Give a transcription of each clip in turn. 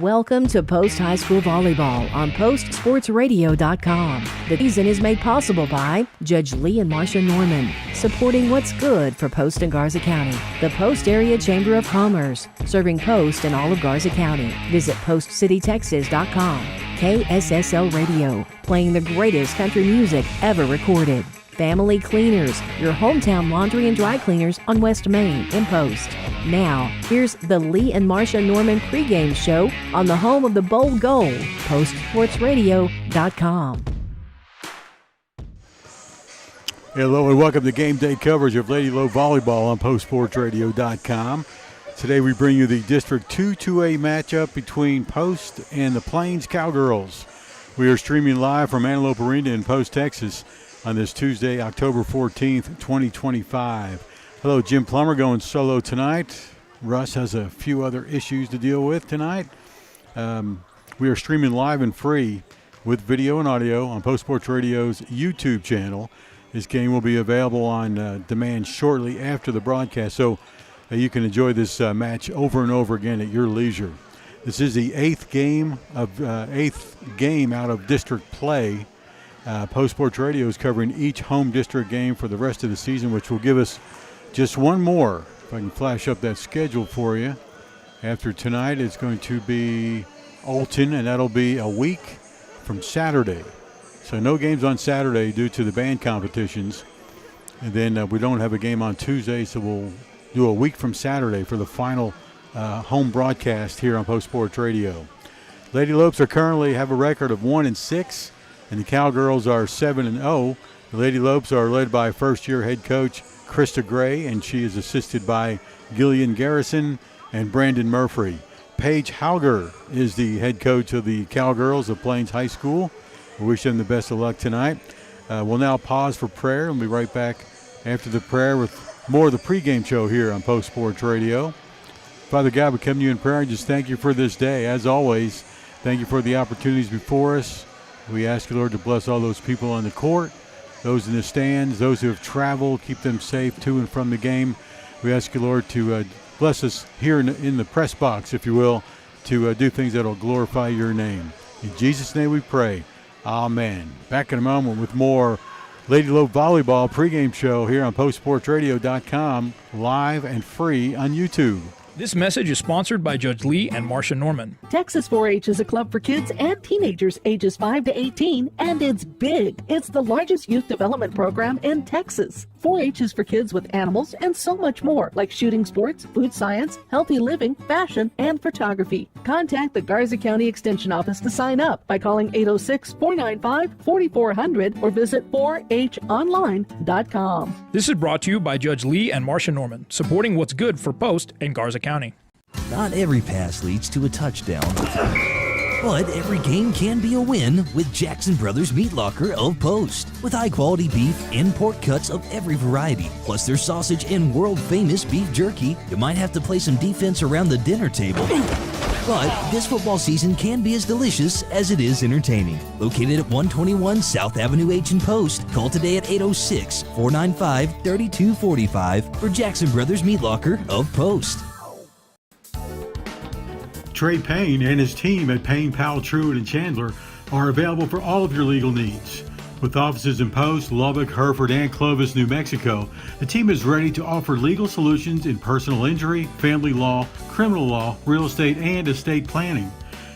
Welcome to Post High School Volleyball on PostSportsRadio.com. The season is made possible by Judge Lee and Marcia Norman, supporting what's good for Post and Garza County. The Post Area Chamber of Commerce, serving Post and all of Garza County. Visit PostCityTexas.com. KSSL Radio, playing the greatest country music ever recorded. Family Cleaners, your hometown laundry and dry cleaners on West Main in Post. Now, here's the Lee and Marcia Norman pregame show on the home of the Bold Goal, PostSportsRadio.com. Hello and welcome to game day coverage of Lady Lope Volleyball on PostSportsRadio.com. Today we bring you the District 2 2A matchup between Post and the Plains Cowgirls. We are streaming live from Antelope Arena in Post, Texas on this Tuesday, October 14th, 2025. Hello, Jim Plummer going solo tonight. Russ has a few other issues to deal with tonight. We are streaming live and free with video and audio on Post Sports Radio's YouTube channel. This game will be available on demand shortly after the broadcast, so you can enjoy this match over and over again at your leisure. This is the eighth game out of district play. Post Sports Radio is covering each home district game for the rest of the season, which will give us just one more. If I can flash up that schedule for you. After tonight, it's going to be Alton, and that'll be a week from Saturday. So no games on Saturday due to the band competitions. And then we don't have a game on Tuesday, so we'll do a week from Saturday for the final home broadcast here on Post Sports Radio. Lady Lopes currently have a record of 1-6, and the Cowgirls are 7-0. The Lady Lopes are led by first-year head coach Krista Gray, and she is assisted by Gillian Garrison and Brandon Murphy. Paige Hauger is the head coach of the Cowgirls of Plains High School. We wish them the best of luck tonight. We'll now pause for prayer, and we'll be right back after the prayer with more of the pregame show here on Post Sports Radio. Father God, we come to you in prayer and just thank you for this day. As always, thank you for the opportunities before us. We ask you, Lord, to bless all those people on the court, those in the stands, those who have traveled, keep them safe to and from the game. We ask you, Lord, to bless us here in the press box, if you will, to do things that will glorify your name. In Jesus' name we pray. Amen. Back in a moment with more Lady Lope Volleyball pregame show here on PostSportsRadio.com, live and free on YouTube. This message is sponsored by Judge Lee and Marcia Norman. Texas 4-H is a club for kids and teenagers ages 5 to 18, and it's big. It's the largest youth development program in Texas. 4-H is for kids with animals and so much more, like shooting sports, food science, healthy living, fashion, and photography. Contact the Garza County Extension Office to sign up by calling 806-495-4400 or visit 4honline.com. This is brought to you by Judge Lee and Marcia Norman, supporting what's good for Post and Garza County. Not every pass leads to a touchdown, but every game can be a win with Jackson Brothers Meat Locker of Post. With high-quality beef and pork cuts of every variety, plus their sausage and world-famous beef jerky, you might have to play some defense around the dinner table. But this football season can be as delicious as it is entertaining. Located at 121 South Avenue H in Post, call today at 806-495-3245 for Jackson Brothers Meat Locker of Post. Trey Payne and his team at Payne, Powell, Truett, and Chandler are available for all of your legal needs. With offices in Post, Lubbock, Hereford, and Clovis, New Mexico, the team is ready to offer legal solutions in personal injury, family law, criminal law, real estate, and estate planning.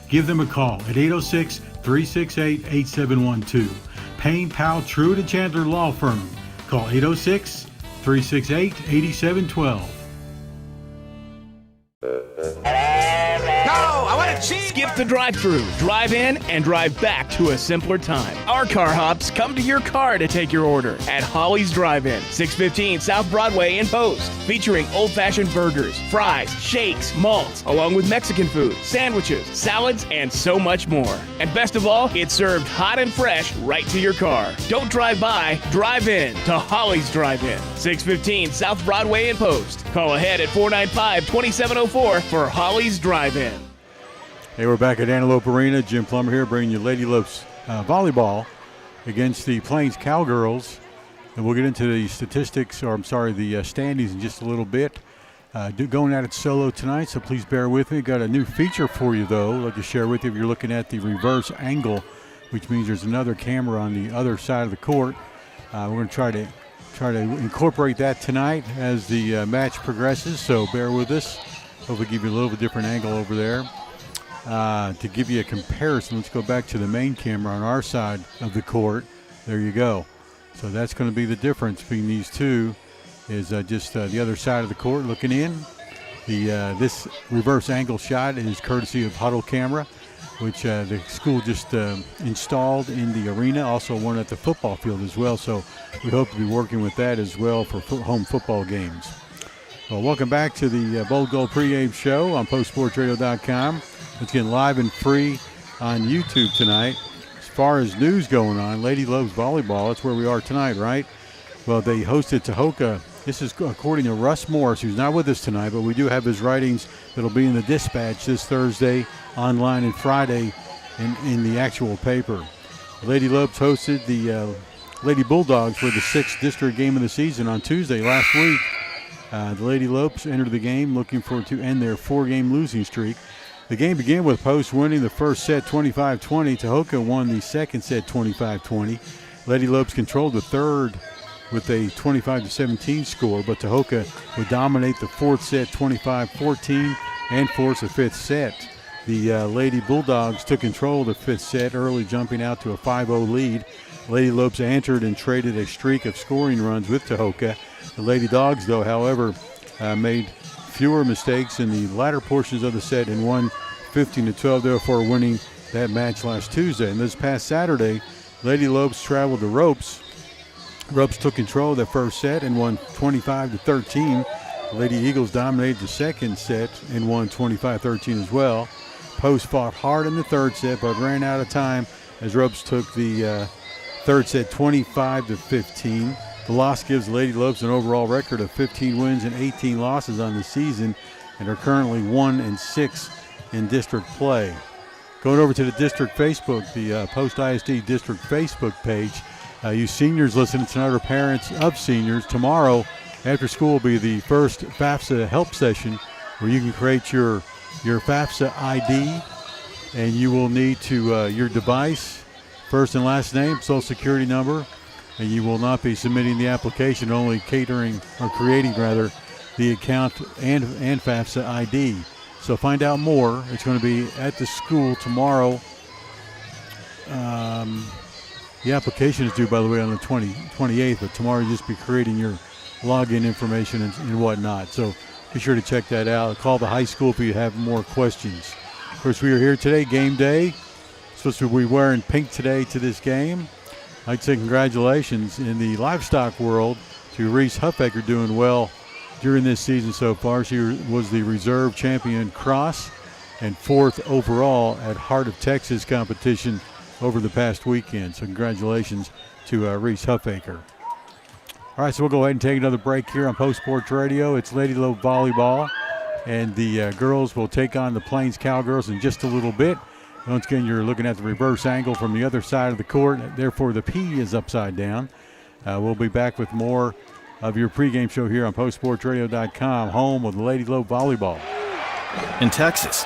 Give them a call at 806-368-8712. Payne, Powell, Truett, and Chandler Law Firm. Call 806-368-8712. Skip the drive-thru, drive in, and drive back to a simpler time. Our car hops come to your car to take your order at Holly's Drive-In, 615 South Broadway in Post, featuring old-fashioned burgers, fries, shakes, malts, along with Mexican food, sandwiches, salads, and so much more. And best of all, it's served hot and fresh right to your car. Don't drive by, drive in to Holly's Drive-In, 615 South Broadway in Post. Call ahead at 495-2704 for Holly's Drive-In. Hey, we're back at Antelope Arena. Jim Plummer here bringing you Lady Lopes volleyball against the Plains Cowgirls. And we'll get into the statistics, or I'm sorry, the standings in just a little bit. going at it solo tonight, so please bear with me. Got a new feature for you, though. I'd like to share with you. If you're looking at the reverse angle, which means there's another camera on the other side of the court. We're going to try to incorporate that tonight as the match progresses, so bear with us. Hopefully give you a little bit different angle over there. To give you a comparison, let's go back to the main camera on our side of the court. There you go. So that's going to be the difference between these two, is just the other side of the court looking in. This reverse angle shot is courtesy of Huddle Camera, which the school just installed in the arena, also one at the football field as well. So we hope to be working with that as well for home football games. Well, welcome back to the Bold Gold pregame show on postsportsradio.com. It's getting live and free on YouTube tonight. As far as news going on, Lady Lope's volleyball, that's where we are tonight, right? Well, they hosted Tahoka. This is according to Russ Morris, who's not with us tonight, but we do have his writings that'll be in the Dispatch this Thursday, online, and Friday in the actual paper. Lady Lopes hosted the Lady Bulldogs for the 6th district game of the season on Tuesday last week. The Lady Lopes entered the game looking to end their 4-game losing streak. The game began with Post winning the first set 25-20. Tahoka won the second set 25-20. Lady Lopes controlled the third with a 25-17 score, but Tahoka would dominate the fourth set 25-14 and force a fifth set. The Lady Bulldogs took control of the fifth set early, jumping out to a 5-0 lead. Lady Lopes answered and traded a streak of scoring runs with Tahoka. The Lady Dogs, though, however, made fewer mistakes in the latter portions of the set and won 15-12, therefore winning that match last Tuesday. And this past Saturday, Lady Lopes traveled to Ropes. Ropes took control of the first set and won 25-13. The Lady Eagles dominated the second set and won 25-13 as well. Post fought hard in the third set but ran out of time as Ropes took the third set 25-15. The loss gives Lady Lopes an overall record of 15 wins and 18 losses on the season and are currently 1-6 in district play. Going over to the district Facebook, the Post ISD district Facebook page, you seniors listening tonight or parents of seniors, tomorrow after school will be the first FAFSA help session where you can create your FAFSA ID, and you will need to your device, first and last name, social security number, and you will not be submitting the application, only creating the account and FAFSA ID. So find out more. It's going to be at the school tomorrow. The application is due, by the way, on the 28th, but tomorrow you'll just be creating your login information and whatnot. So be sure to check that out. Call the high school if you have more questions. Of course, we are here today, game day. Supposed to be wearing pink today to this game. I'd say congratulations in the livestock world to Reese Huffaker, doing well during this season so far. She was the reserve champion cross and 4th overall at Heart of Texas competition over the past weekend. So congratulations to Reese Huffaker. All right, so we'll go ahead and take another break here on Post Sports Radio. It's Lady Lope Volleyball, and the girls will take on the Plains Cowgirls in just a little bit. Once again, you're looking at the reverse angle from the other side of the court. Therefore, the P is upside down. We'll be back with more of your pregame show here on postsportsradio.com, home with Lady Lope Volleyball. In Texas,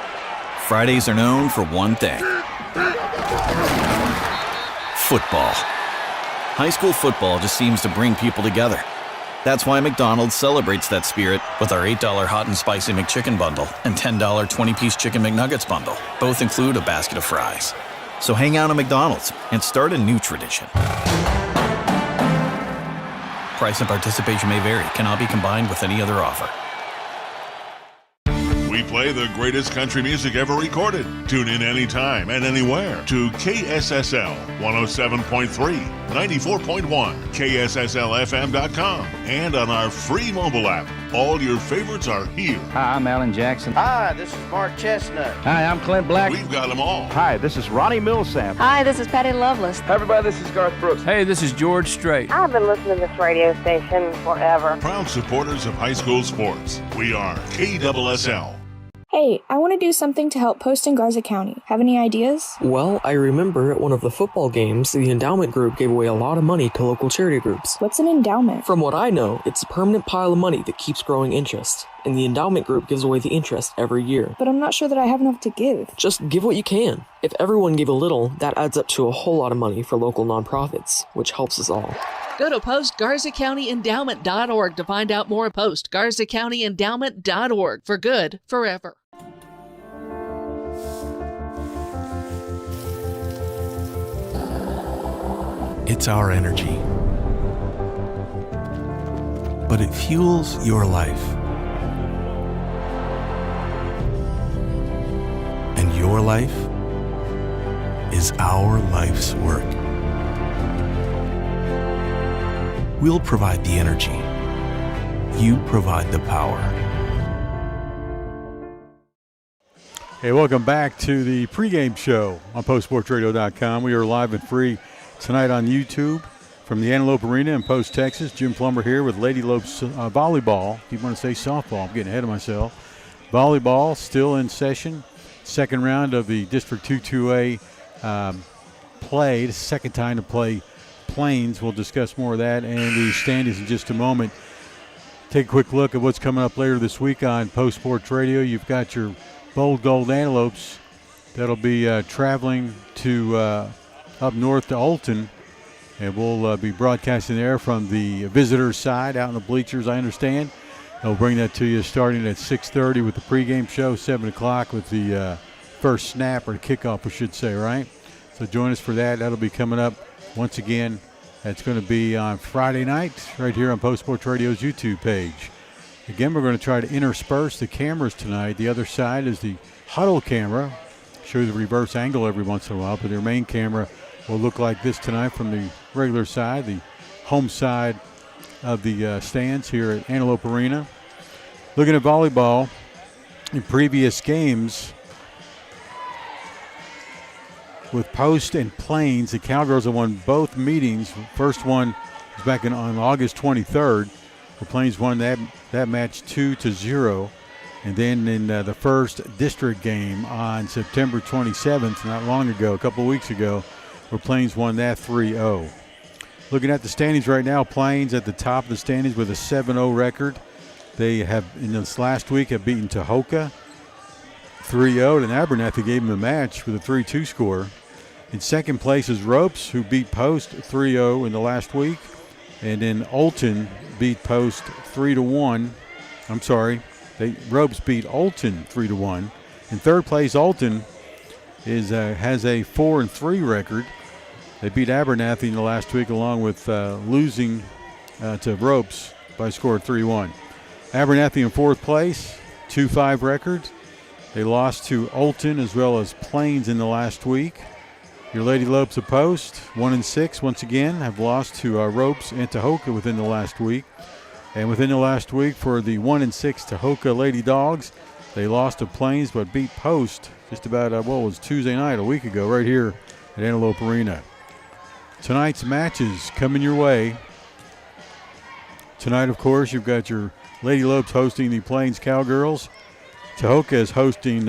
Fridays are known for one thing: football. High school football just seems to bring people together. That's why McDonald's celebrates that spirit with our $8 Hot and Spicy McChicken Bundle and $10 20-piece Chicken McNuggets Bundle. Both include a basket of fries. So hang out at McDonald's and start a new tradition. Price and participation may vary. Cannot be combined with any other offer. We play the greatest country music ever recorded. Tune in anytime and anywhere to KSSL 107.3, 94.1, KSSLFM.com, and on our free mobile app. All your favorites are here. Hi, I'm Alan Jackson. Hi, this is Mark Chestnut. Hi, I'm Clint Black. We've got them all. Hi, this is Ronnie Millsap. Hi, this is Patty Loveless. Hi, everybody, this is Garth Brooks. Hey, this is George Strait. I've been listening to this radio station forever. Proud supporters of high school sports. We are KSSL. Hey, I want to do something to help Post and Garza County. Have any ideas? Well, I remember at one of the football games, the endowment group gave away a lot of money to local charity groups. What's an endowment? From what I know, it's a permanent pile of money that keeps growing interest. and the endowment group gives away the interest every year. But I'm not sure that I have enough to give. Just give what you can. If everyone gave a little, that adds up to a whole lot of money for local nonprofits, which helps us all. Go to postgarzacountyendowment.org to find out more. postgarzacountyendowment.org. For good, forever. It's our energy, but it fuels your life. And your life is our life's work. We'll provide the energy. You provide the power. Hey, welcome back to the pregame show on postsportsradio.com. We are live and free tonight on YouTube from the Antelope Arena in Post, Texas. Jim Plummer here with Lady Lope's volleyball. If you want to say softball, I'm getting ahead of myself. Volleyball still in session. Second round of the District 2-2A play. The second time to play Plains. We'll discuss more of that and the standings in just a moment. Take a quick look at what's coming up later this week on Post Sports Radio. You've got your Bold Gold Antelopes that'll be traveling to up north to Olton, and we'll be broadcasting there from the visitors' side out in the bleachers, I understand. I'll bring that to you starting at 6:30 with the pregame show, 7 o'clock with the first snap, or the kickoff, we should say, right? So join us for that. That'll be coming up once again. That's going to be on Friday night right here on Post Sports Radio's YouTube page. Again, we're going to try to intersperse the cameras tonight. The other side is the huddle camera. Show you the reverse angle every once in a while, but their main camera will look like this tonight from the regular side, the home side of the stands here at Antelope Arena. Looking at volleyball, in previous games with Post and Plains, the Cowgirls have won both meetings. First one was back on August 23rd. The Plains won that match 2-0. And then in the first district game on September 27th, not long ago, a couple of weeks ago, where Plains won that 3-0. Looking at the standings right now, Plains at the top of the standings with a 7-0 record. They have, in this last week, have beaten Tahoka 3-0, and Abernathy gave them a match with a 3-2 score. In second place is Ropes, who beat Post 3-0 in the last week. And then Olton beat Post 3-1. I'm sorry, Ropes beat Olton 3-1. In third place, Olton has a 4-3 record. They beat Abernathy in the last week, along with losing to Ropes by a score of 3-1. Abernathy in fourth place, 2-5 record. They lost to Olton as well as Plains in the last week. Your Lady Lopes of Post, 1-6 once again, have lost to Ropes and Tahoka within the last week. And within the last week for the 1-6 Tahoka Lady Dogs, they lost to Plains but beat Post just about, it was Tuesday night, a week ago, right here at Antelope Arena. Tonight's matches coming your way. Tonight, of course, you've got your Lady Lopes hosting the Plains Cowgirls. Tahoka is hosting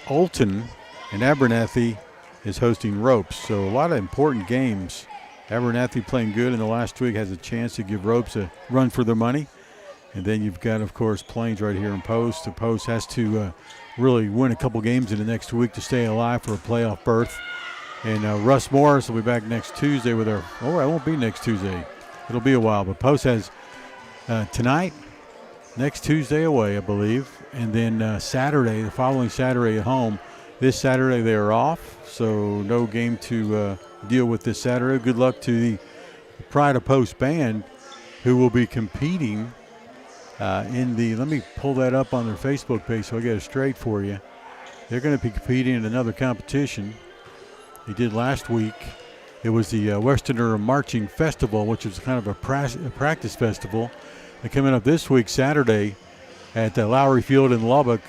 Olton, and Abernathy is hosting Ropes. So a lot of important games. Abernathy playing good in the last week has a chance to give Ropes a run for their money. And then you've got, of course, Plains right here in Post. The Post has to really win a couple games in the next week to stay alive for a playoff berth. And Russ Morris will be back next Tuesday with our, it won't be next Tuesday. It'll be a while. But Post has tonight, next Tuesday away, I believe. And then Saturday, the following Saturday at home. This Saturday they are off, so no game to deal with this Saturday. Good luck to the Pride of Post band, who will be competing in the, let me pull that up on their Facebook page so I get it straight for you. They're going to be competing in another competition. They did last week. It was the Westerner Marching Festival, which is kind of a practice festival. They're coming up this week, Saturday, at Lowry Field in Lubbock.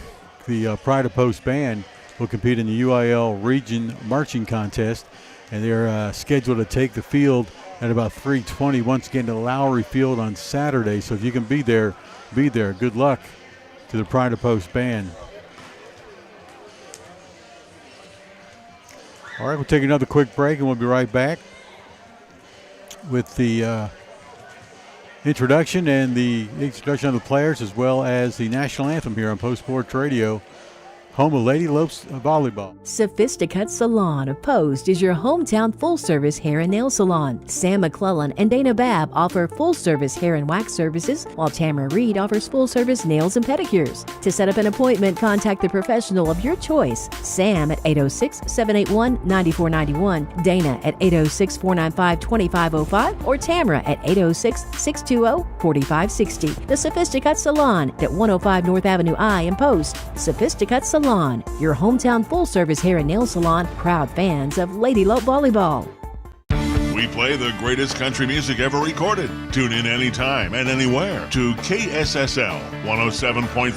The Pride of Post band will compete in the UIL Region Marching Contest, and they're scheduled to take the field at about 3:20 once again to Lowry Field on Saturday. So if you can be there, be there. Good luck to the Pride of Post band. All right, we'll take another quick break, and we'll be right back with the introduction and the introduction of the players, as well as the national anthem here on Post Sports Radio, home of Lady Lope's Volleyball. Sophisticut Salon of Post is your hometown full-service hair and nail salon. Sam McClellan and Dana Babb offer full-service hair and wax services, while Tamara Reed offers full-service nails and pedicures. To set up an appointment, contact the professional of your choice. Sam at 806-781-9491, Dana at 806-495-2505, or Tamara at 806-620-4560. The Sophisticut Salon at 105 North Avenue I in Post. Sophisticut Salon, your hometown full-service hair and nail salon, proud fans of Lady Lope Volleyball. We play the greatest country music ever recorded. Tune in anytime and anywhere to KSSL 107.3,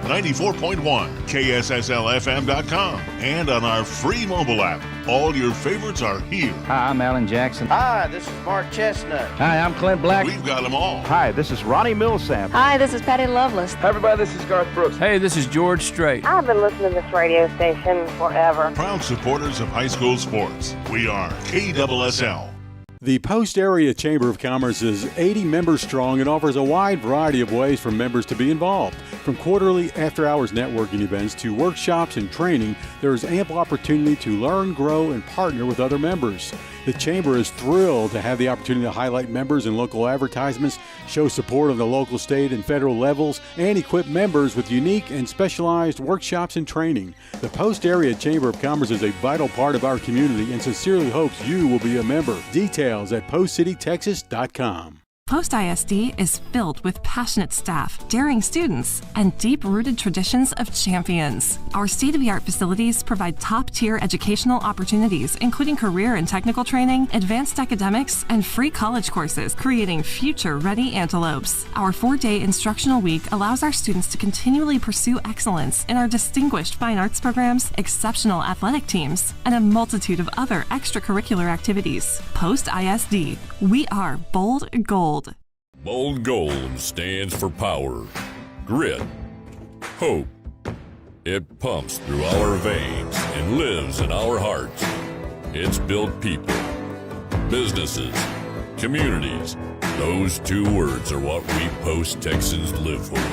94.1, KSSLFM.com, and on our free mobile app. All your favorites are here. Hi, I'm Alan Jackson. Hi, this is Mark Chestnut. Hi, I'm Clint Black. We've got them all. Hi, this is Ronnie Millsap. Hi, this is Patty Loveless. Hi, everybody, this is Garth Brooks. Hey, this is George Strait. I've been listening to this radio station forever. Proud supporters of high school sports. We are KSSL. The Post Area Chamber of Commerce is 80 members strong and offers a wide variety of ways for members to be involved. From quarterly after-hours networking events to workshops and training, there is ample opportunity to learn, grow, and partner with other members. The Chamber is thrilled to have the opportunity to highlight members in local advertisements, show support on the local, state, and federal levels, and equip members with unique and specialized workshops and training. The Post Area Chamber of Commerce is a vital part of our community and sincerely hopes you will be a member. Details at postcitytexas.com. Post ISD is filled with passionate staff, daring students, and deep-rooted traditions of champions. Our state-of-the-art facilities provide top-tier educational opportunities, including career and technical training, advanced academics, and free college courses, creating future-ready antelopes. Our 4-day instructional week allows our students to continually pursue excellence in our distinguished fine arts programs, exceptional athletic teams, and a multitude of other extracurricular activities. Post ISD, we are bold gold. Bold Gold stands for power, grit, hope. It pumps through our veins and lives in our hearts. It's built people, businesses, communities. Those two words are what we Post Texans live for.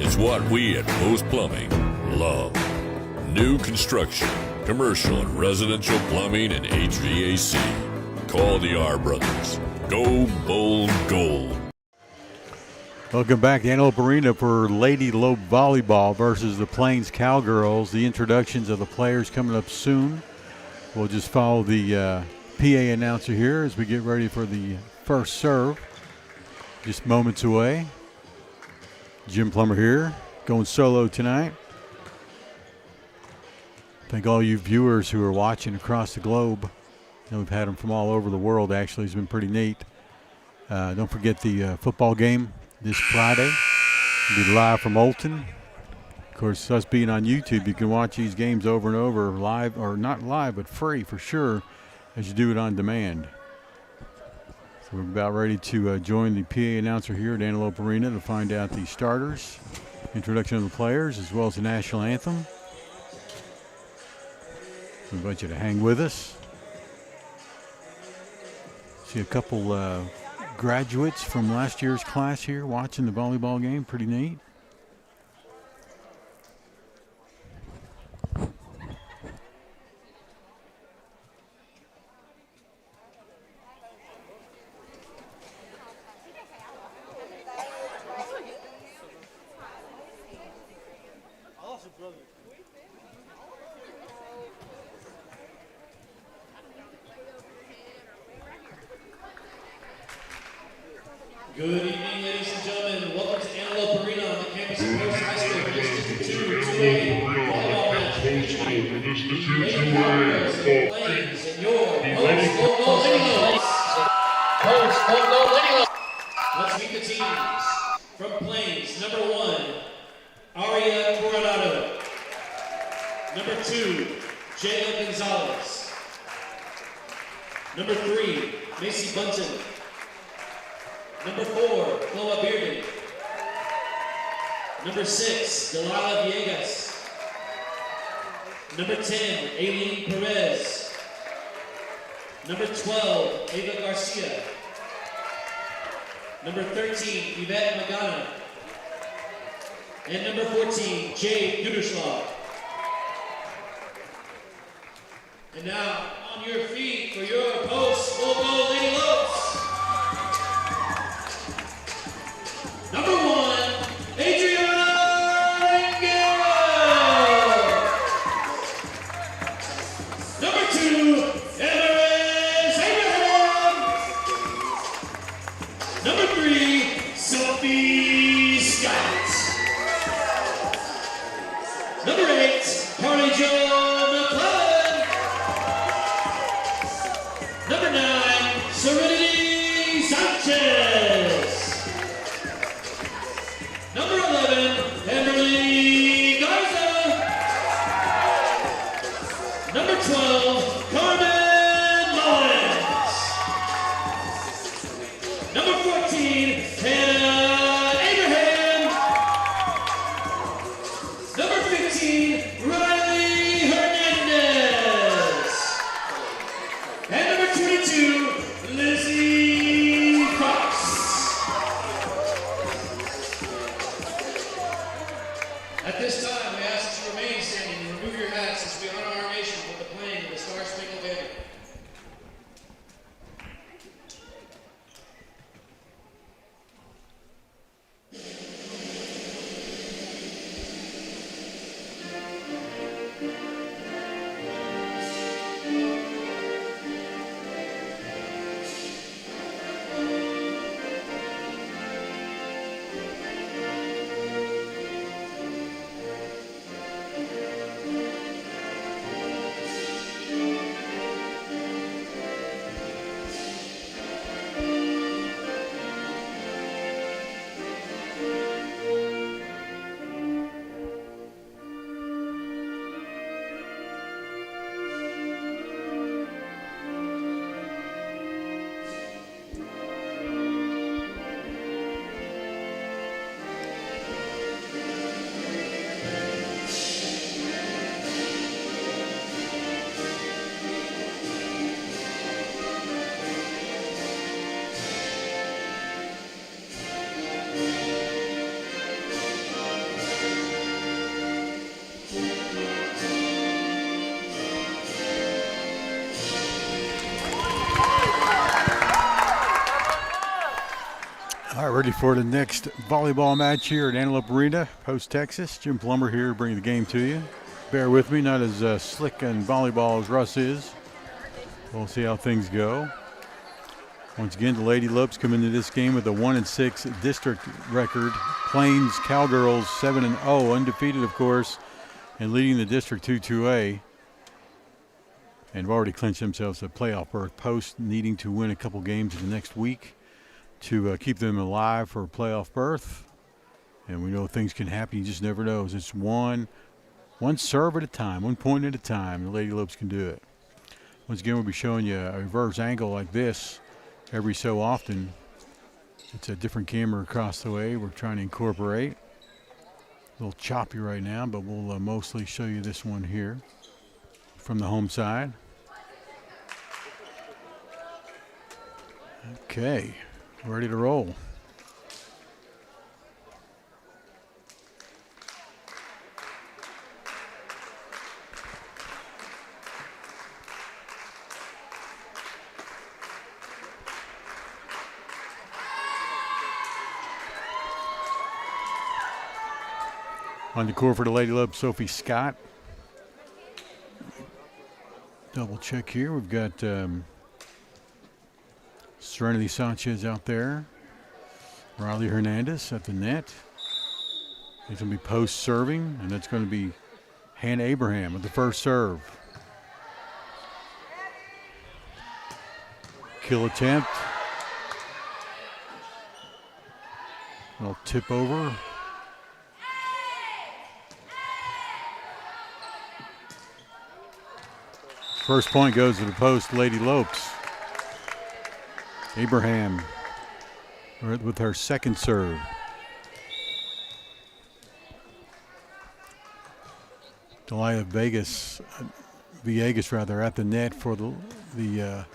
It's what we at Post Plumbing love. New construction, commercial and residential plumbing and HVAC. Call the R Brothers. Go Bold Gold. Welcome back to Antelope Arena for Lady Lope Volleyball versus the Plains Cowgirls. The introductions of the players coming up soon. We'll just follow the PA announcer here as we get ready for the first serve. Just moments away. Jim Plummer here, going solo tonight. Thank all you viewers who are watching across the globe. We've had them from all over the world, actually. It's been pretty neat. Don't forget the football game this Friday. It'll be live from Olton. Of course, us being on YouTube, you can watch these games over and over, live, or not live, but free for sure, as you do it on demand. So we're about ready to join the PA announcer here at Antelope Arena to find out the starters, introduction of the players, as well as the national anthem. We invite you to hang with us. See a couple graduates from last year's class here watching the volleyball game. Pretty neat. Good evening, ladies and gentlemen. Welcome to Antelope Arena on the campus of Post High School for District 2A volleyball match featuring Lady Cowgirls and Plains and your Post Lady Lope. Post Lady Lope. Let's meet the teams. From Plains, number 1, Aria Coronado. Number 2, Jayla Gonzalez. Number 3, Macy Bunton. Number 4, Chloe Bearden. Number 6, Delilah Villegas. Number 10, Aileen Perez. Number 12, Ava Garcia. Number 13, Yvette Magana. And number 14, Jade Guderslaw. And now, on your feet for your post, we'll go Lady Lopes. Number 1, Adriana Guerrero. Number 2, Everest Abraham. Number 3, Sophie Scott. Number 8, Harley Jo McClellan. Number 9, Serenity Sanchez. Number 11, Emily Garza. Number 12, Carmen Mullins. Number 14, Hannah Abraham. Number 15, Riley Hernandez. And number 22, Lizzie Cox. At this time, we ask that you remain standing and remove your hats as we honor our nation with the playing of the Star Spangled Banner. All right, ready for the next volleyball match here at Antelope Arena, Post, Texas. Jim Plummer here bringing the game to you. Bear with me, not as slick in volleyball as Russ is. We'll see how things go. Once again, the Lady Lopes come into this game with a 1-6 district record. Plains Cowgirls 7-0, undefeated, of course, and leading the district 2-2A. And have already clinched themselves a playoff berth. Post needing to win a couple games in the next week to keep them alive for a playoff berth. And we know things can happen. You just never know. It's one serve at a time, 1 point at a time. The Lady Lopes can do it. Once again, we'll be showing you a reverse angle like this every so often. It's a different camera across the way we're trying to incorporate. A little choppy right now, but we'll mostly show you this one here from the home side. Okay, ready to roll. On the court for the Lady Lope, Sophie Scott. Double check here. We've got Serenity Sanchez out there. Riley Hernandez at the net. It's going to be post serving, and that's going to be Hannah Abraham with the first serve. Kill attempt. Little tip over. First point goes to the post, Lady Lopes. Abraham with her second serve. Delia Villegas at the net for the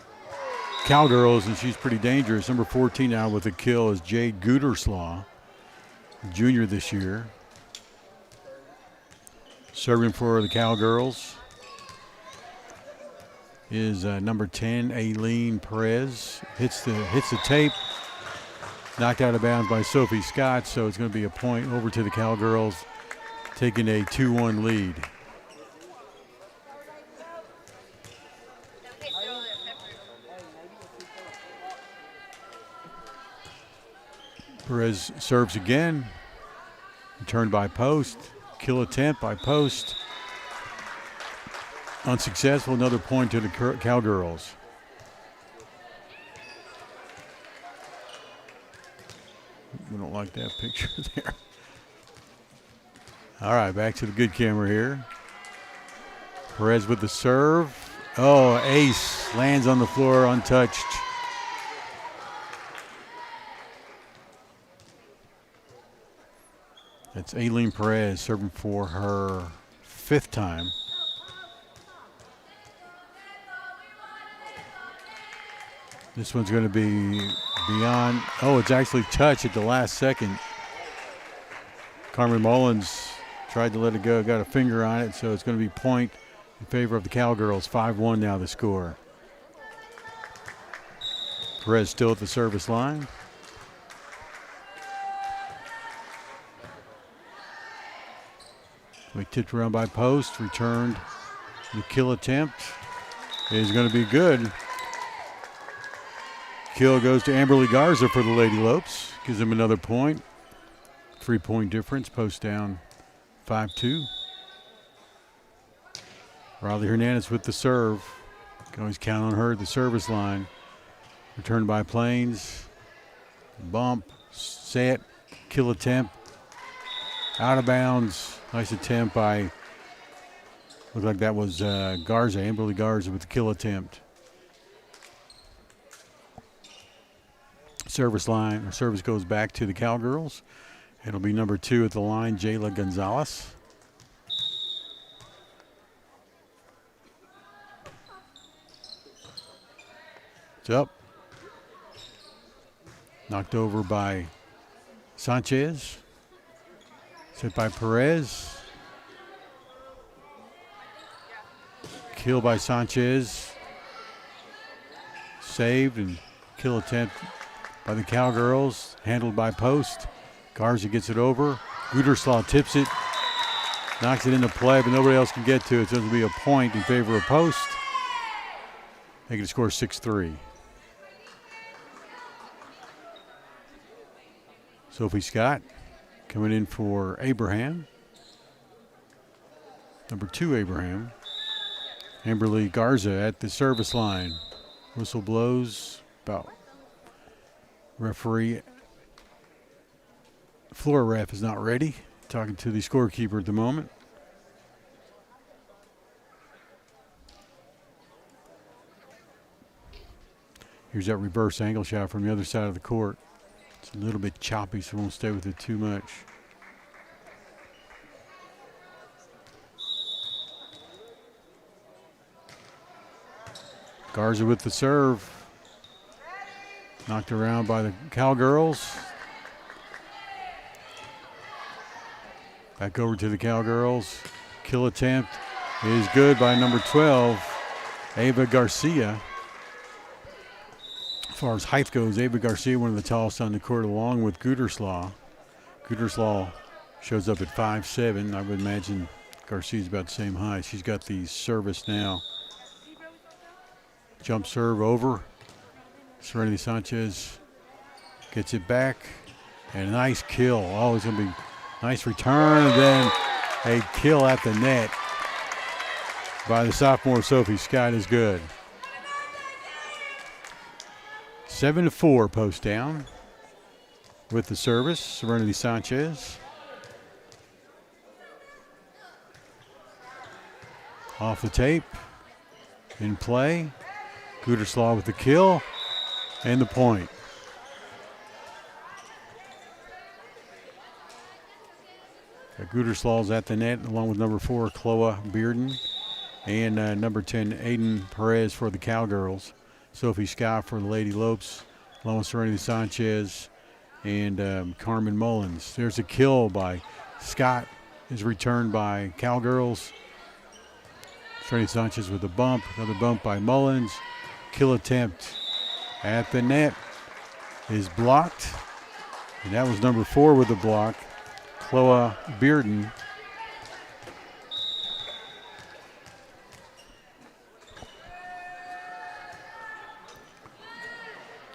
Cowgirls, and she's pretty dangerous. Number 14 now with a kill is Jade Gooderslaw, junior this year. Serving for the Cowgirls is number 10, Aileen Perez. Hits the tape. Knocked out of bounds by Sophie Scott, so it's going to be a point over to the Cowgirls, taking a 2-1 lead. Perez serves again. Returned by Post. Kill attempt by Post. Unsuccessful. Another point to the Cowgirls. We don't like that picture there. All right, back to the good camera here. Perez with the serve. Oh, ace. Lands on the floor untouched. That's Aileen Perez serving for her 5th time. This one's going to be beyond. Oh, it's actually touched at the last second. Carmen Mullins tried to let it go, got a finger on it, so it's going to be point in favor of the Cowgirls. 5-1 now the score. Perez still at the service line. We tipped around by Post, returned. The kill attempt is going to be good. Kill goes to Amberly Garza for the Lady Lopes. Gives them another point. 3-point difference. Post down 5-2. Riley Hernandez with the serve. Can always count on her at the service line. Returned by Plains. Bump. Set. Kill attempt. Out of bounds. Nice attempt by, looked like that was Garza, Amberly Garza with the kill attempt. Service goes back to the Cowgirls. It'll be number 2 at the line, Jayla Gonzalez. It's up. Knocked over by Sanchez. Set by Perez. Kill by Sanchez. Saved, and kill attempt by the Cowgirls. Handled by Post. Garza gets it over. Gooderslaw tips it. Knocks it into play, but nobody else can get to it. So it's going to be a point in favor of Post. Making the score 6-3. Sophie Scott coming in for Abraham. Number 2, Abraham. Amberly Garza at the service line. Whistle blows. About referee. Floor ref is not ready. Talking to the scorekeeper at the moment. Here's that reverse angle shot from the other side of the court. It's a little bit choppy, so we won't stay with it too much. Garza with the serve. Knocked around by the Cowgirls. Back over to the Cowgirls. Kill attempt is good by number 12, Ava Garcia. As far as height goes, Ava Garcia, one of the tallest on the court, along with Gooderslaw. Gooderslaw shows up at 5'7". I would imagine Garcia's about the same height. She's got the service now. Jump serve over. Serenity Sanchez gets it back. And a nice kill. Oh, it's going to be nice return. And then a kill at the net by the sophomore Sophie Scott is good. 7-4 Post down with the service. Serenity Sanchez. Off the tape. In play. Gooderslaw with the kill and the point. Gooderslaw's at the net along with number 4, Chloe Bearden, and number 10, Aiden Perez for the Cowgirls. Sophie Scott for the Lady Lopes, along with Serenity Sanchez and Carmen Mullins. There's a kill by Scott, is returned by Cowgirls. Serenity Sanchez with a bump, another bump by Mullins. Kill attempt at the net is blocked. And that was number 4 with the block, Chloe Bearden.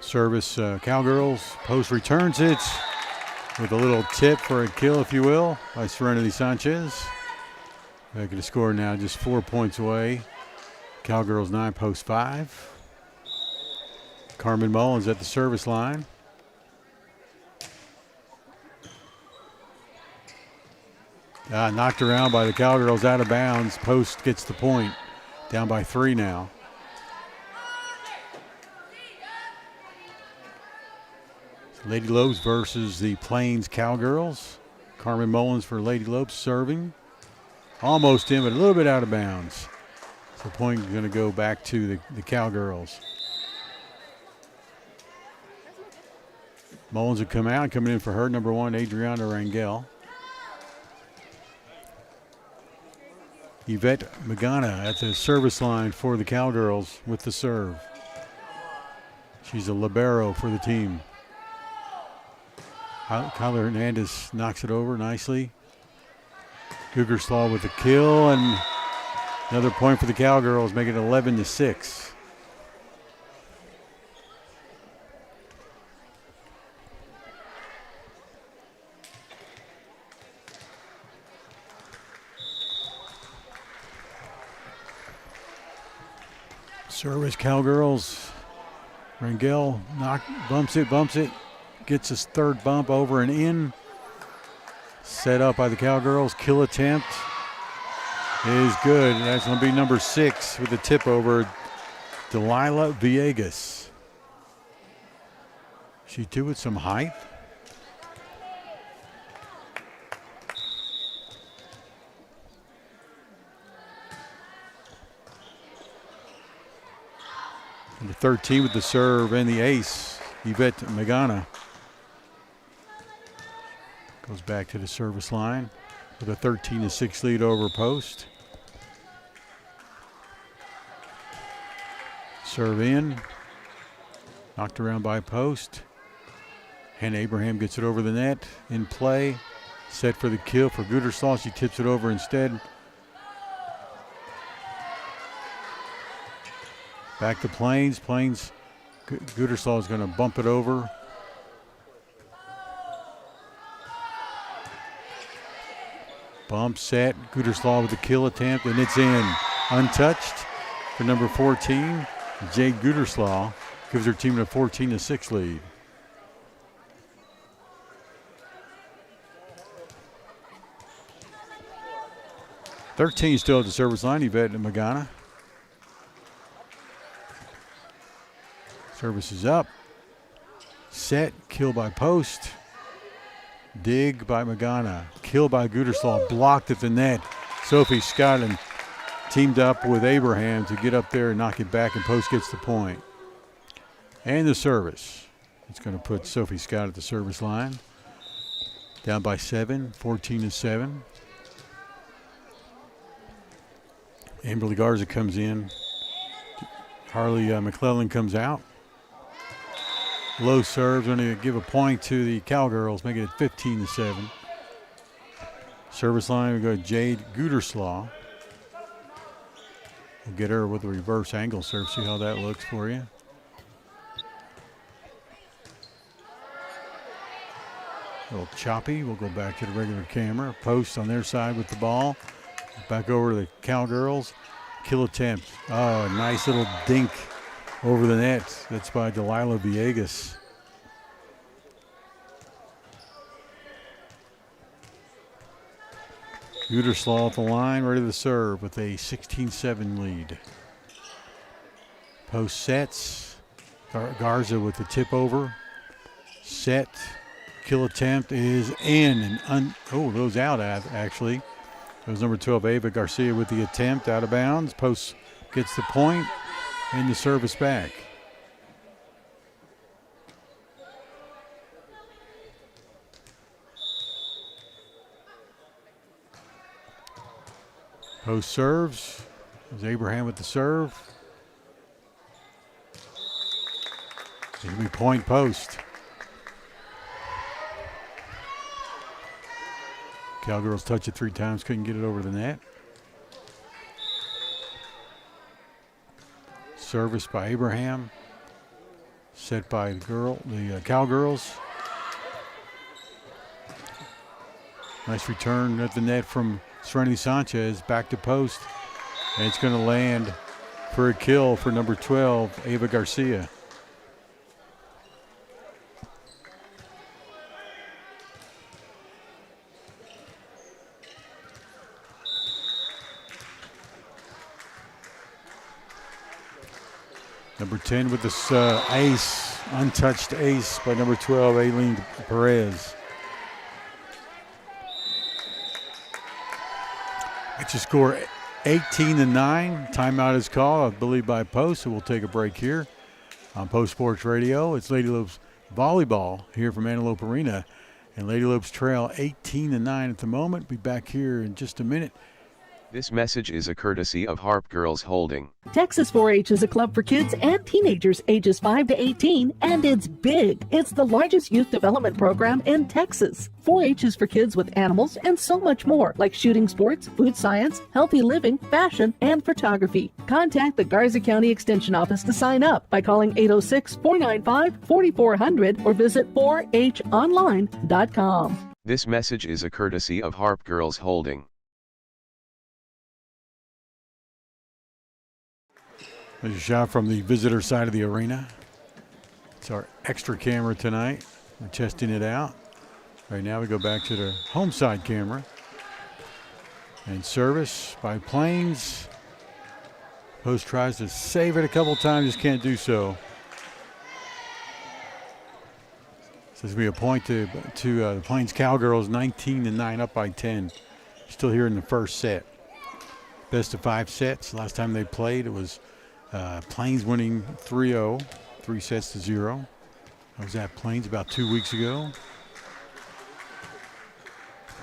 Service Cowgirls. Post returns it with a little tip for a kill, if you will, by Serenity Sanchez. Making a score now just 4 points away. Cowgirls 9, Post 5. Carmen Mullins at the service line. Knocked around by the Cowgirls, out of bounds. Post gets the point. Down by 3 now. Lady Lopes versus the Plains Cowgirls. Carmen Mullins for Lady Lopes serving. Almost in, but a little bit out of bounds. So point is going to go back to the Cowgirls. Mullins will come out, coming in for her, number 1, Adriana Rangel. Yvette Magana at the service line for the Cowgirls with the serve. She's a libero for the team. Kyler Hernandez knocks it over nicely. Gugerslaw with the kill, and another point for the Cowgirls, making it 11-6. Service Cowgirls. Rangel bumps it. Gets his 3rd bump over and in. Set up by the Cowgirls. Kill attempt is good. That's going to be number 6 with the tip over, Delilah Villegas. She too with some height. Number 13 with the serve and the ace, Yvette Magana. Goes back to the service line with a 13-6 lead over Post. Serve in. Knocked around by Post. Hannah Abraham gets it over the net. In play. Set for the kill for Guterslaw. She tips it over instead. Back to Plains. Guterslaw is going to bump it over. Bump set, Guterslaw with the kill attempt, and it's in. Untouched for number 14, Jade Guterslaw. Gives her team a 14-6 lead. (13) still at the service line, Yvette Magana. Service is up. Set, kill by Post. Dig by Magana. Kill by Guterslaw. Blocked at the net. Sophie Scott teamed up with Abraham to get up there and knock it back, and Post gets the point. And the service. It's going to put Sophie Scott at the service line. Down by 7, 14-7. Amberly Garza comes in. Harley McClellan comes out. Low serves, going to give a point to the Cowgirls, making it 15-7. Service line, we go Jade Guterslaw. We'll get her with a reverse angle serve, see how that looks for you. A little choppy. We'll go back to the regular camera. Post on their side with the ball. Back over to the Cowgirls. Kill attempt. Oh, nice little dink over the net. That's by Delilah Villegas. Guterslaw at the line, ready to serve with a 16-7 lead. Post sets. Garza with the tip over. Set. Kill attempt is in. And goes out actually. It was number 12, Ava Garcia with the attempt, out of bounds. Post gets the point and the service back. Post serves. There's Abraham with the serve. It's going to be point Post. Cowgirls touched it 3 times, couldn't get it over the net. Service by Abraham. Set by the Cowgirls. Nice return at the net from Serenity Sanchez. Back to Post. And it's going to land for a kill for number 12, Ava Garcia. Number 10 with this ace, untouched ace by number 12, Aileen Perez. It's a score 18-9. Timeout is called, I believe, by Post, so we'll take a break here on Post Sports Radio. It's Lady Lope's volleyball here from Antelope Arena, and Lady Lope's trail 18-9 at the moment. Be back here in just a minute. This message is a courtesy of Harp Girls Holding. Texas 4-H is a club for kids and teenagers ages 5 to 18, and it's big. It's the largest youth development program in Texas. 4-H is for kids with animals and so much more, like shooting sports, food science, healthy living, fashion, and photography. Contact the Garza County Extension Office to sign up by calling 806-495-4400 or visit 4honline.com. This message is a courtesy of Harp Girls Holding. There's a shot from the visitor side of the arena. It's our extra camera tonight. We're testing it out. Right now we go back to the home side camera. And service by Plains. Post tries to save it a couple times, just can't do so. So this will be a point to the Plains Cowgirls, 19-9, up by 10. Still here in the first set. Best of 5 sets. Last time they played, it was Plains winning 3-0, 3-0. I was at Plains about 2 weeks ago.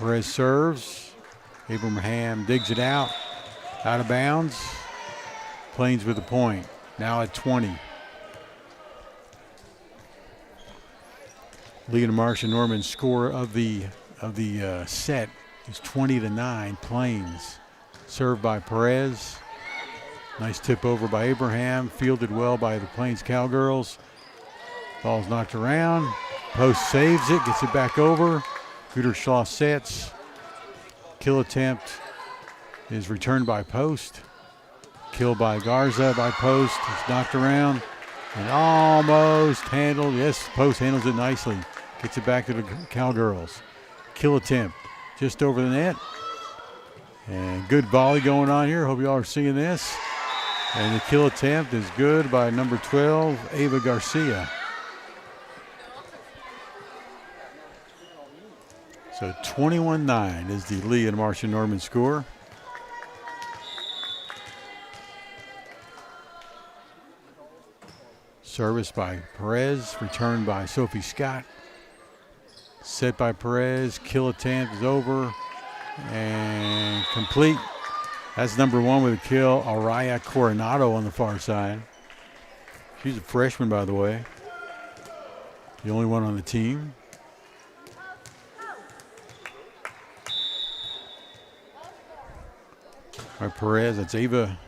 Perez serves. Abraham digs it out of bounds. Plains with a point, now at 20. Lee and Marcia Norman's score of the set is 20-9. Plains served by Perez. Nice tip over by Abraham, fielded well by the Plains Cowgirls. Ball's knocked around. Post saves it, gets it back over. Gutershaw sets. Kill attempt is returned by Post. Kill by Garza by Post. It's knocked around and almost handled. Yes, Post handles it nicely. Gets it back to the Cowgirls. Kill attempt just over the net. And good volley going on here. Hope you all are seeing this. And the kill attempt is good by number 12, Ava Garcia. So 21-9 is the Lee and Marcia Norman score. Service by Perez, returned by Sophie Scott. Set by Perez, kill attempt is over and complete. That's number 1 with a kill, Araya Coronado on the far side. She's a freshman, by the way. The only one on the team. By Perez, that's Ava.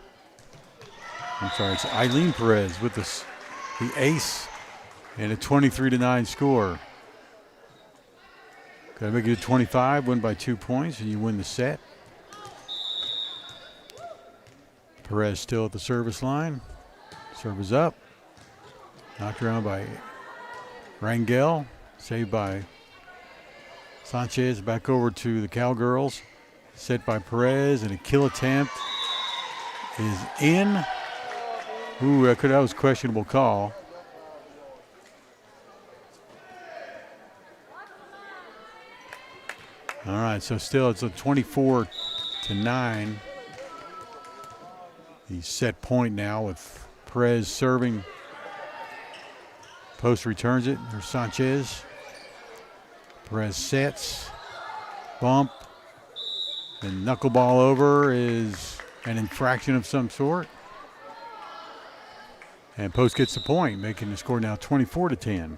I'm sorry, it's Eileen Perez with the ace and a 23-9 score. Got to make it a 25, win by 2 points, and you win the set. Perez still at the service line. Serve is up. Knocked around by Rangel. Saved by Sanchez. Back over to the Cowgirls. Set by Perez, and a kill attempt is in. Ooh, that was a questionable call. All right, so still it's a 24-9. The set point now with Perez serving. Post returns it. There's Sanchez. Perez sets. Bump. And knuckleball over is an infraction of some sort. And Post gets the point, making the score now 24-10.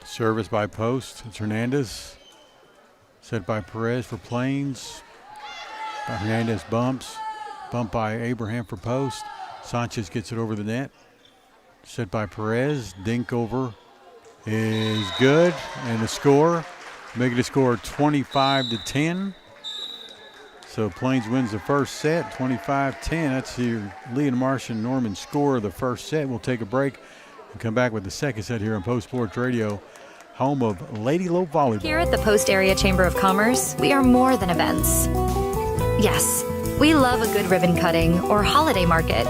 Service by Post. It's Hernandez. Set by Perez for Plains. Hernandez bumps. Bump by Abraham for Post. Sanchez gets it over the net. Set by Perez. Dink over is good. And the score, making the score 25-10. So Plains wins the first set, 25-10. That's your Lee and Martian Norman score of the first set. We'll take a break and come back with the second set here on Post Sports Radio, home of Lady Lope Volleyball. Here at the Post Area Chamber of Commerce, we are more than events. Yes, we love a good ribbon cutting or holiday market,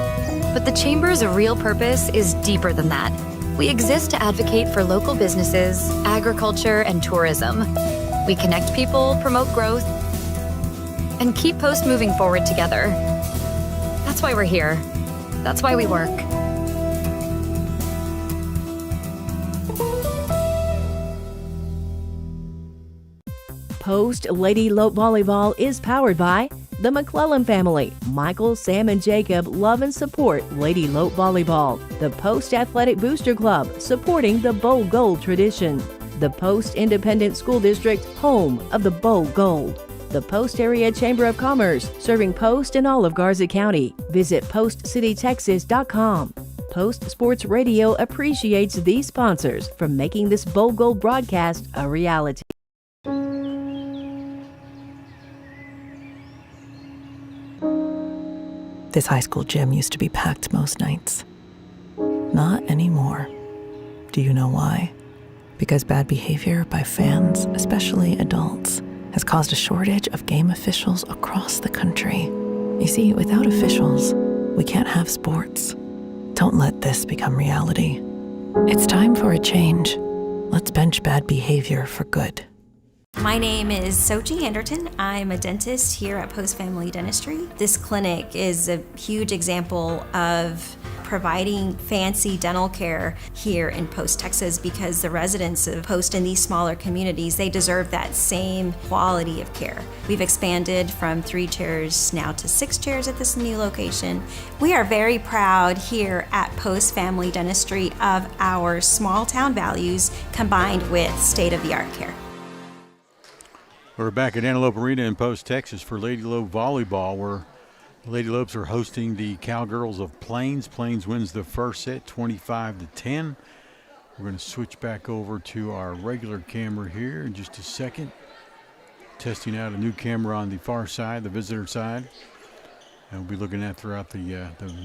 but the Chamber's real purpose is deeper than that. We exist to advocate for local businesses, agriculture, and tourism. We connect people, promote growth, and keep Post moving forward together. That's why we're here. That's why we work. Post Lady Lope Volleyball is powered by the McClellan family. Michael, Sam, and Jacob love and support Lady Lope Volleyball. The Post Athletic Booster Club, supporting the Bowl Gold tradition. The Post Independent School District, home of the Bowl Gold. The Post Area Chamber of Commerce, serving Post and all of Garza County. Visit postcitytexas.com. Post Sports Radio appreciates these sponsors for making this Bowl Gold broadcast a reality. This high school gym used to be packed most nights. Not anymore. Do you know why? Because bad behavior by fans, especially adults, has caused a shortage of game officials across the country. You see, without officials, we can't have sports. Don't let this become reality. It's time for a change. Let's bench bad behavior for good. My name is Sochi Anderton. I'm a dentist here at Post Family Dentistry. This clinic is a huge example of providing fancy dental care here in Post, Texas, because the residents of Post in these smaller communities, they deserve that same quality of care. We've expanded from 3 chairs now to 6 chairs at this new location. We are very proud here at Post Family Dentistry of our small town values combined with state-of-the-art care. We're back at Antelope Arena in Post, Texas for Lady Lope Volleyball, where Lady Lopes are hosting the Cowgirls of Plains. Plains wins the first set, 25-10. We're going to switch back over to our regular camera here in just a second. Testing out a new camera on the far side, the visitor side. And we'll be looking at throughout the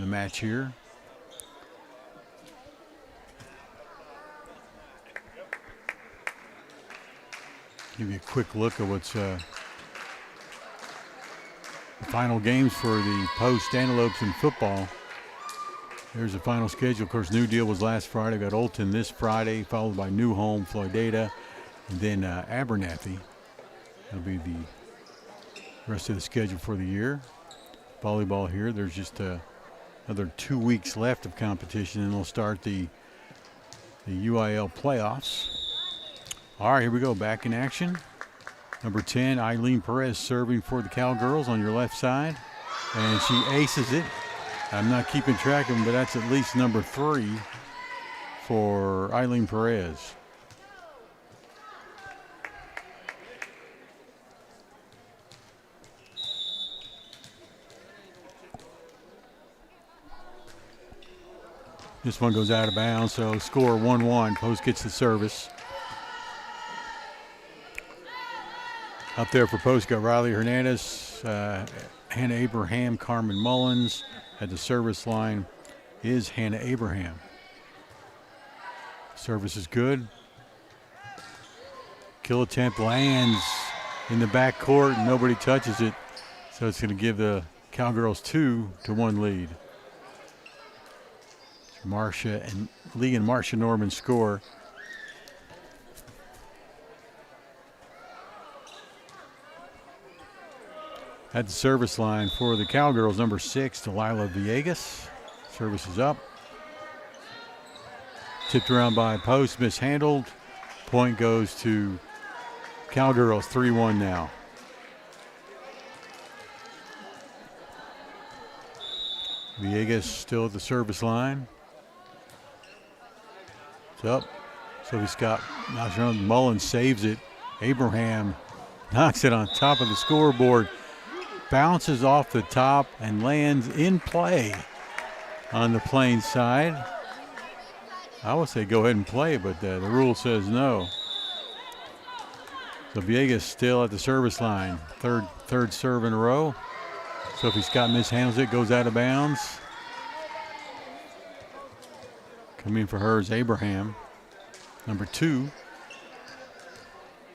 match here. Give you a quick look at what's the final games for the Post Antelopes in football. There's the final schedule. Of course, New Deal was last Friday. Got Olton this Friday, followed by New Home, Floydada, and then Abernathy. That'll be the rest of the schedule for the year. Volleyball here. There's just another 2 weeks left of competition, and they'll start the UIL playoffs. All right, here we go. Back in action. Number 10, Eileen Perez serving for the Cowgirls on your left side. And she aces it. I'm not keeping track of them, but that's at least number 3 for Eileen Perez. This one goes out of bounds, so score 1-1. Post gets the service. Up there for Post got Riley Hernandez, Hannah Abraham, Carmen Mullins. At the service line is Hannah Abraham. Service is good. Kill attempt lands in the back court. Nobody touches it. So it's going to give the Cowgirls 2-1 lead. Lee and Marcia Norman score. At the service line for the Cowgirls, number 6, Delilah Villegas. Service is up. Tipped around by Post, mishandled. Point goes to Cowgirls, 3-1 now. Villegas still at the service line. It's up. Sophie Scott knocks around. Mullen saves it. Abraham knocks it on top of the scoreboard. Bounces off the top and lands in play on the Plains side. I would say go ahead and play, but the rule says no. So Villegas still at the service line. Third serve in a row. Sophie Scott mishandles it, goes out of bounds. Coming for her is Abraham, number 2.